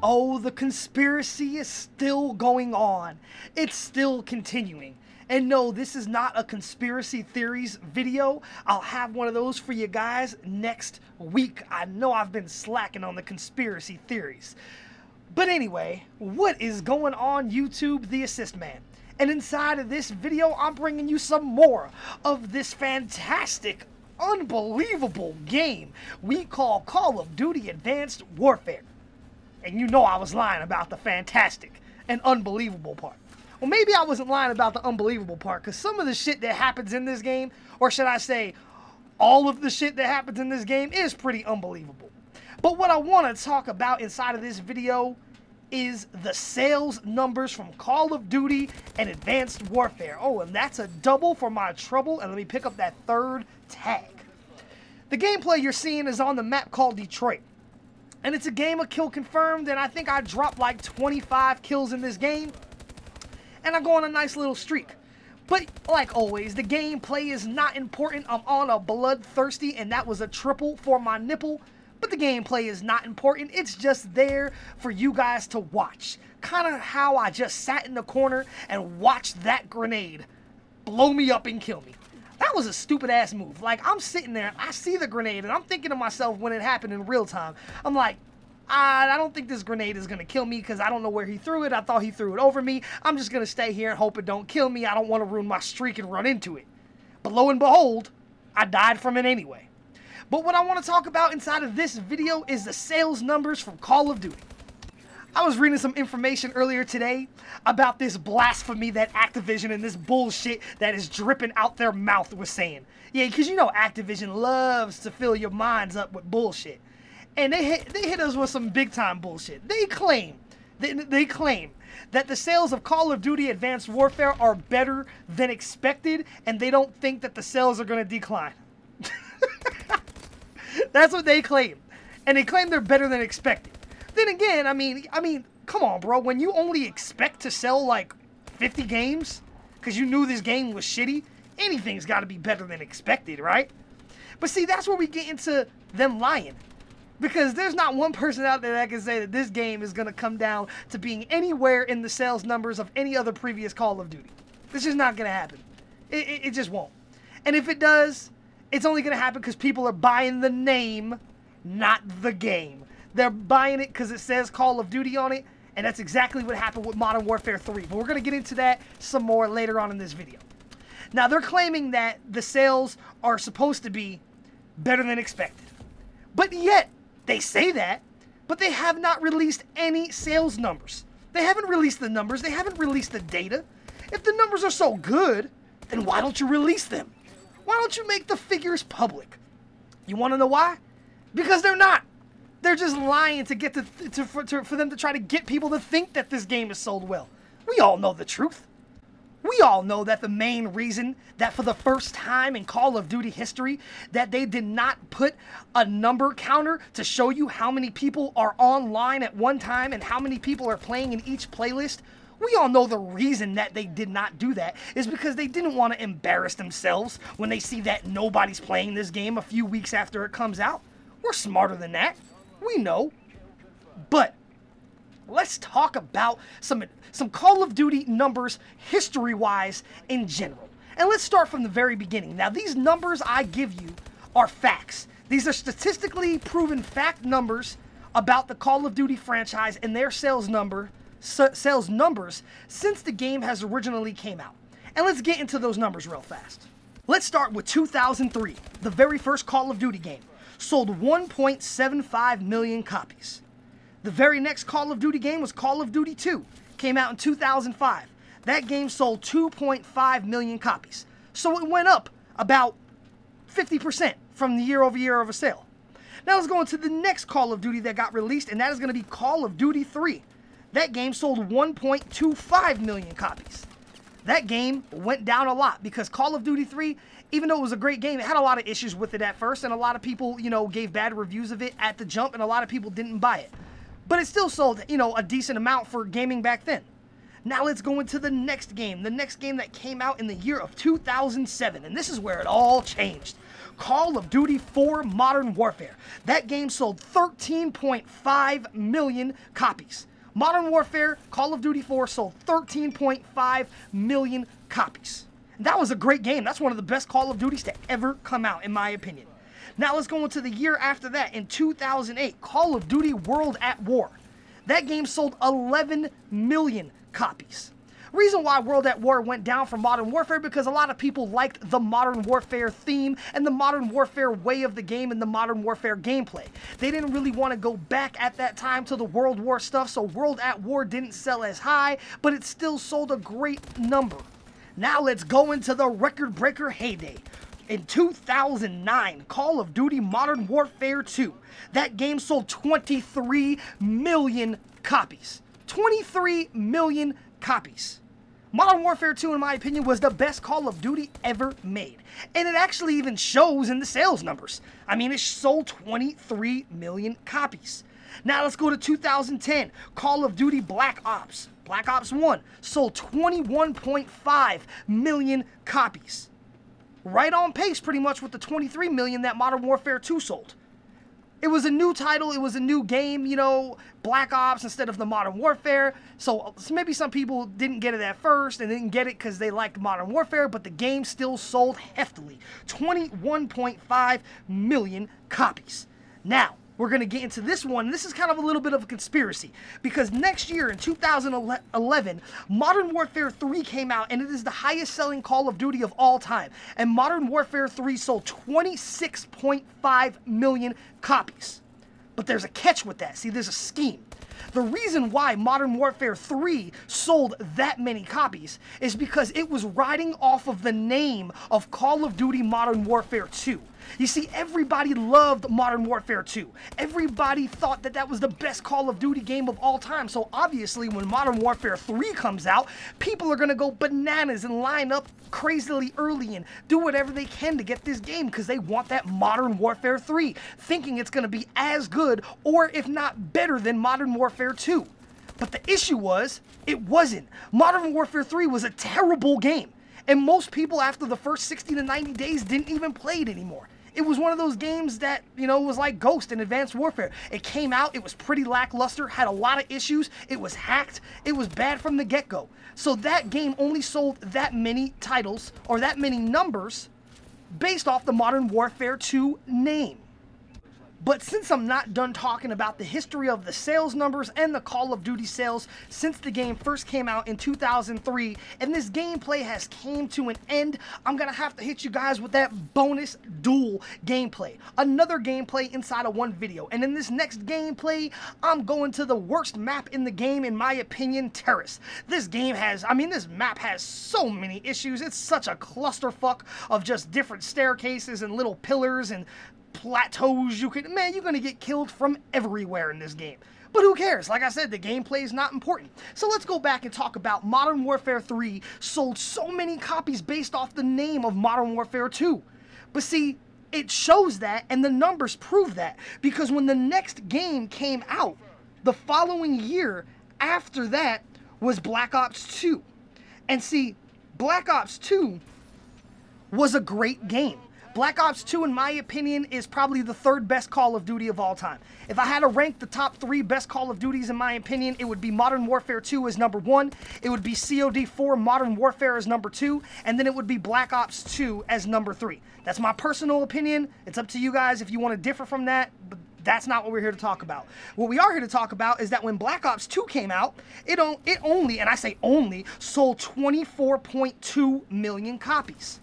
Oh, the conspiracy is still going on. It's still continuing. And no, this is not a conspiracy theories video. I'll have one of those for you guys next week. I know I've been slacking on the conspiracy theories. But anyway, what is going on YouTube, the Assist Man? And inside of this video, I'm bringing you some more of this fantastic, unbelievable game we call Call of Duty Advanced Warfare. And you know I was lying about the fantastic and unbelievable part. Well, maybe I wasn't lying about the unbelievable part, because some of the shit that happens in this game, or should I say, all of the shit that happens in this game is pretty unbelievable. But what I want to talk about inside of this video is the sales numbers from Call of Duty and Advanced Warfare. Oh, and that's a double for my trouble, and let me pick up that third tag. The gameplay you're seeing is on the map called Detroit. And it's a game of kill confirmed, and I think I dropped like 25 kills in this game. And I go on a nice little streak. But like always, the gameplay is not important. I'm on a bloodthirsty, and that was a triple for my nipple. But the gameplay is not important. It's just there for you guys to watch. Kind of how I just sat in the corner and watched that grenade blow me up and kill me. That was a stupid ass move. Like, I'm sitting there, I see the grenade, and I'm thinking to myself when it happened in real time, I'm like, I don't think this grenade is going to kill me because I don't know where he threw it. I thought he threw it over me. I'm just going to stay here and hope it don't kill me. I don't want to ruin my streak and run into it. But lo and behold, I died from it anyway. But what I want to talk about inside of this video is the sales numbers from Call of Duty. I was reading some information earlier today about this blasphemy that Activision and this bullshit that is dripping out their mouth was saying. Yeah, because you know Activision loves to fill your minds up with bullshit. And they hit us with some big time bullshit. They claim that the sales of Call of Duty Advanced Warfare are better than expected, and they don't think that the sales are going to decline. That's what they claim. And they claim they're better than expected. Then again, I mean, come on, bro. When you only expect to sell like 50 games because you knew this game was shitty, anything's got to be better than expected, right? But see, that's where we get into them lying. Because there's not one person out there that can say that this game is going to come down to being anywhere in the sales numbers of any other previous Call of Duty. This is not going to happen. It just won't. And if it does, it's only going to happen because people are buying the name, not the game. They're buying it because it says Call of Duty on it, and that's exactly what happened with Modern Warfare 3. But we're going to get into that some more later on in this video. Now, they're claiming that the sales are supposed to be better than expected. But yet, they say that, but they have not released any sales numbers. They haven't released the numbers. They haven't released the data. If the numbers are so good, then why don't you release them? Why don't you make the figures public? You want to know why? Because they're not. They're just lying to get for them to try to get people to think that this game is sold well. We all know the truth. We all know that the main reason that for the first time in Call of Duty history that they did not put a number counter to show you how many people are online at one time and how many people are playing in each playlist. We all know the reason that they did not do that is because they didn't want to embarrass themselves when they see that nobody's playing this game a few weeks after it comes out. We're smarter than that. We know. But let's talk about some Call of Duty numbers history-wise in general. And let's start from the very beginning. Now, these numbers I give you are facts. These are statistically proven fact numbers about the Call of Duty franchise and their sales numbers since the game has originally came out. And let's get into those numbers real fast. Let's start with 2003, the very first Call of Duty game. Sold 1.75 million copies. The very next Call of Duty game was Call of Duty 2. Came out in 2005. That game sold 2.5 million copies. So it went up about 50% from the year-over-year of a sale. Now let's go into the next Call of Duty that got released, and that is going to be Call of Duty 3. That game sold 1.25 million copies. That game went down a lot because Call of Duty 3, even though it was a great game, it had a lot of issues with it at first, and a lot of people, gave bad reviews of it at the jump, and a lot of people didn't buy it. But it still sold, a decent amount for gaming back then. Now let's go into the next game that came out in the year of 2007, and this is where it all changed. Call of Duty 4 Modern Warfare. That game sold 13.5 million copies. Modern Warfare, Call of Duty 4 sold 13.5 million copies. That was a great game. That's one of the best Call of Duties to ever come out, in my opinion. Now let's go into the year after that. In 2008, Call of Duty World at War. That game sold 11 million copies. Reason why World at War went down from Modern Warfare, because a lot of people liked the Modern Warfare theme and the Modern Warfare way of the game and the Modern Warfare gameplay. They didn't really want to go back at that time to the World War stuff, so World at War didn't sell as high, but it still sold a great number. Now let's go into the record breaker heyday. In 2009, Call of Duty Modern Warfare 2. That game sold 23 million copies. 23 million copies. Modern Warfare 2, in my opinion, was the best Call of Duty ever made. And it actually even shows in the sales numbers. I mean, it sold 23 million copies. Now let's go to 2010. Call of Duty Black Ops. Black Ops 1 sold 21.5 million copies. Right on pace pretty much with the 23 million that Modern Warfare 2 sold. It was a new title, it was a new game, you know, Black Ops instead of the Modern Warfare. So maybe some people didn't get it at first and didn't get it because they liked Modern Warfare, but the game still sold heftily. 21.5 million copies. Now, we're going to get into this one. This is kind of a little bit of a conspiracy because next year in 2011, Modern Warfare 3 came out and it is the highest selling Call of Duty of all time. And Modern Warfare 3 sold 26.5 million copies. But there's a catch with that. See, there's a scheme. The reason why Modern Warfare 3 sold that many copies is because it was riding off of the name of Call of Duty Modern Warfare 2. You see, everybody loved Modern Warfare 2. Everybody thought that that was the best Call of Duty game of all time. So obviously, when Modern Warfare 3 comes out, people are going to go bananas and line up crazily early and do whatever they can to get this game because they want that Modern Warfare 3, thinking it's going to be as good or if not better than Modern Warfare 2. But the issue was, it wasn't. Modern Warfare 3 was a terrible game. And most people after the first 60 to 90 days didn't even play it anymore. It was one of those games that, you know, was like Ghost in Advanced Warfare. It came out, it was pretty lackluster, had a lot of issues, it was hacked, it was bad from the get-go. So that game only sold that many titles, or that many numbers, based off the Modern Warfare 2 name. But since I'm not done talking about the history of the sales numbers and the Call of Duty sales since the game first came out in 2003, and this gameplay has came to an end, I'm going to have to hit you guys with that bonus duel gameplay. Another gameplay inside of one video. And in this next gameplay, I'm going to the worst map in the game, in my opinion, Terrace. This game has, this map has so many issues. It's such a clusterfuck of just different staircases and little pillars and plateaus. You're going to get killed from everywhere in this game. But who cares? Like I said, the gameplay is not important. So let's go back and talk about Modern Warfare 3 sold so many copies based off the name of Modern Warfare 2. But see, it shows that, and the numbers prove that, because when the next game came out, the following year after that was Black Ops 2. And see, Black Ops 2 was a great game. Black Ops 2, in my opinion, is probably the third best Call of Duty of all time. If I had to rank the top 3 best Call of Duties, in my opinion, it would be Modern Warfare 2 as number 1, it would be COD 4 Modern Warfare as number 2, and then it would be Black Ops 2 as number 3. That's my personal opinion. It's up to you guys if you want to differ from that, but that's not what we're here to talk about. What we are here to talk about is that when Black Ops 2 came out, it only, and I say only, sold 24.2 million copies.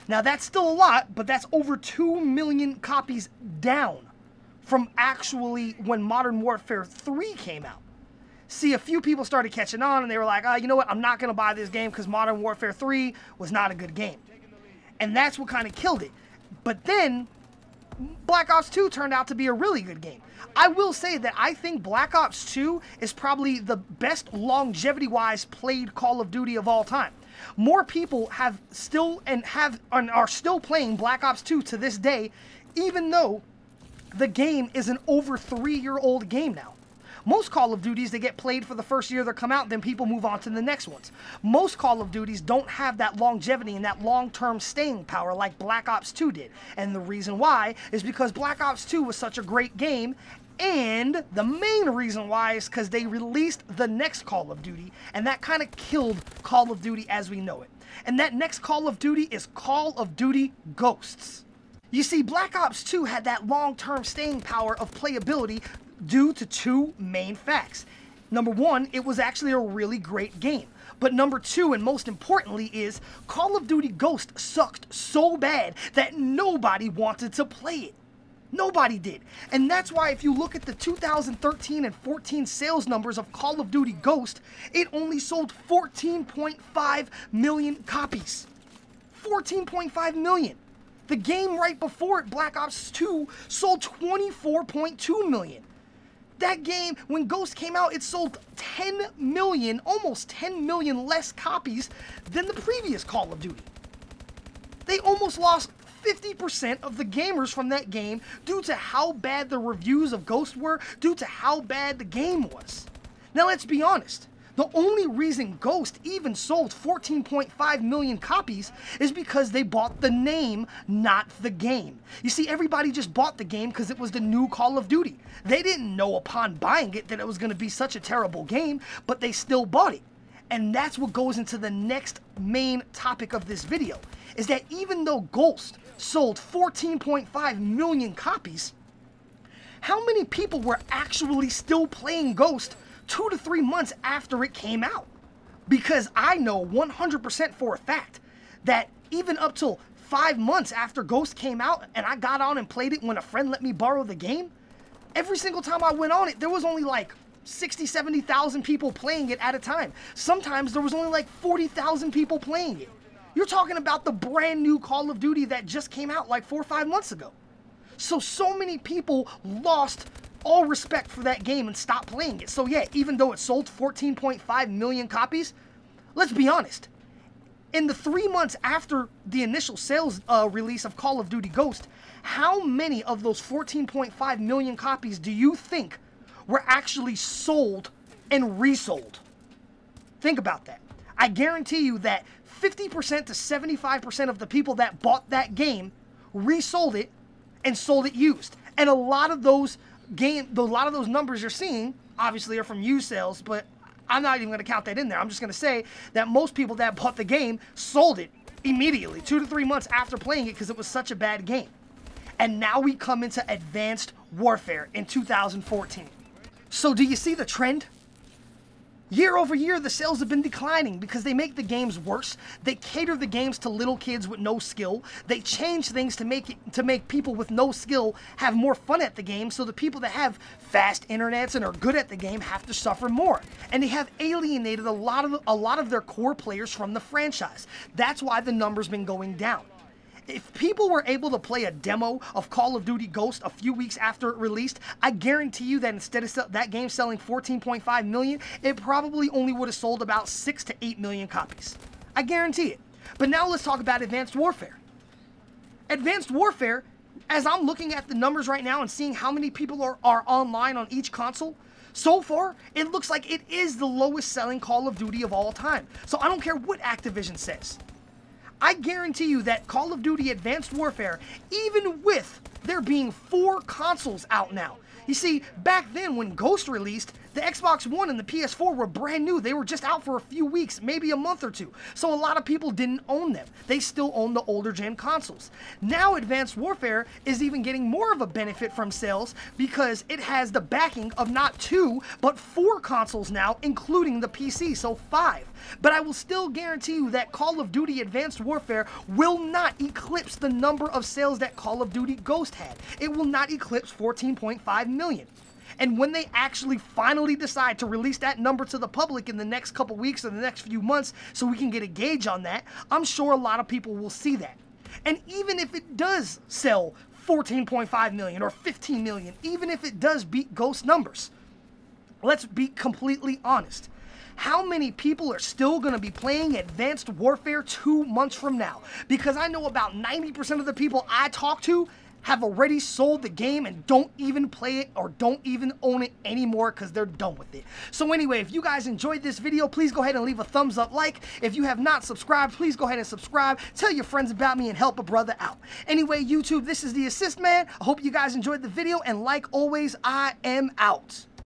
Now, that's still a lot, but that's over 2 million copies down from actually when Modern Warfare 3 came out. See, a few people started catching on, and they were like, you know what, I'm not going to buy this game because Modern Warfare 3 was not a good game. And that's what kind of killed it. But then, Black Ops 2 turned out to be a really good game. I will say that I think Black Ops 2 is probably the best longevity-wise played Call of Duty of all time. More people are still playing Black Ops 2 to this day, even though the game is an over 3-year-old game now. Most Call of Duties, they get played for the first year they come out, then people move on to the next ones. Most Call of Duties don't have that longevity and that long-term staying power like Black Ops 2 did. And the reason why is because Black Ops 2 was such a great game, and the main reason why is because they released the next Call of Duty, and that kind of killed Call of Duty as we know it. And that next Call of Duty is Call of Duty Ghosts. You see, Black Ops 2 had that long-term staying power of playability due to two main facts. Number one, it was actually a really great game. But number two, and most importantly, is Call of Duty Ghosts sucked so bad that nobody wanted to play it. Nobody did. And that's why if you look at the 2013 and 14 sales numbers of Call of Duty Ghost, it only sold 14.5 million copies. 14.5 million. The game right before it, Black Ops 2, sold 24.2 million. That game, when Ghost came out, it sold 10 million, almost 10 million less copies than the previous Call of Duty. They almost lost 50% of the gamers from that game due to how bad the reviews of Ghost were, due to how bad the game was. Now let's be honest. The only reason Ghost even sold 14.5 million copies is because they bought the name, not the game. You see, everybody just bought the game because it was the new Call of Duty. They didn't know upon buying it that it was going to be such a terrible game, but they still bought it. And that's what goes into the next main topic of this video, is that even though Ghost sold 14.5 million copies, how many people were actually still playing Ghost 2 to 3 months after it came out? Because I know 100% for a fact that even up till 5 months after Ghost came out and I got on and played it when a friend let me borrow the game, every single time I went on it, there was only like 60, 70,000 people playing it at a time. Sometimes there was only like 40,000 people playing it. You're talking about the brand new Call of Duty that just came out like 4 or 5 months ago. So many people lost all respect for that game and stopped playing it. So yeah, even though it sold 14.5 million copies, let's be honest. In the 3 months after the initial sales release of Call of Duty Ghost, how many of those 14.5 million copies do you think were actually sold and resold? Think about that. I guarantee you that 50% to 75% of the people that bought that game resold it and sold it used. And a lot of those numbers you're seeing obviously are from used sales, but I'm not even going to count that in there. I'm just going to say that most people that bought the game sold it immediately, 2 to 3 months after playing it, because it was such a bad game. And now we come into Advanced Warfare in 2014. So do you see the trend? Year over year, the sales have been declining because they make the games worse. They cater the games to little kids with no skill. They change things to make people with no skill have more fun at the game, so the people that have fast internets and are good at the game have to suffer more. And they have alienated a lot of their core players from the franchise. That's why the number's been going down. If people were able to play a demo of Call of Duty Ghost a few weeks after it released, I guarantee you that instead of that game selling 14.5 million, it probably only would have sold about 6 to 8 million copies. I guarantee it. But now let's talk about Advanced Warfare. Advanced Warfare, as I'm looking at the numbers right now and seeing how many people are online on each console, so far, it looks like it is the lowest selling Call of Duty of all time. So I don't care what Activision says. I guarantee you that Call of Duty Advanced Warfare, even with there being 4 consoles out now. You see, back then when Ghost released, the Xbox One and the PS4 were brand new. They were just out for a few weeks, maybe a month or two. So a lot of people didn't own them. They still own the older gen consoles. Now Advanced Warfare is even getting more of a benefit from sales because it has the backing of not 2, but 4 consoles now, including the PC, so 5. But I will still guarantee you that Call of Duty Advanced Warfare will not eclipse the number of sales that Call of Duty Ghost had. It will not eclipse 14.5 million. And when they actually finally decide to release that number to the public in the next couple weeks or the next few months so we can get a gauge on that, I'm sure a lot of people will see that. And even if it does sell 14.5 million or 15 million, even if it does beat Ghost numbers, let's be completely honest. How many people are still going to be playing Advanced Warfare 2 months from now? Because I know about 90% of the people I talk to, have already sold the game and don't even play it or don't even own it anymore because they're done with it. So anyway, if you guys enjoyed this video, please go ahead and leave a thumbs up like. If you have not subscribed, please go ahead and subscribe. Tell your friends about me and help a brother out. Anyway, YouTube, this is the Assist Man. I hope you guys enjoyed the video, and like always, I am out.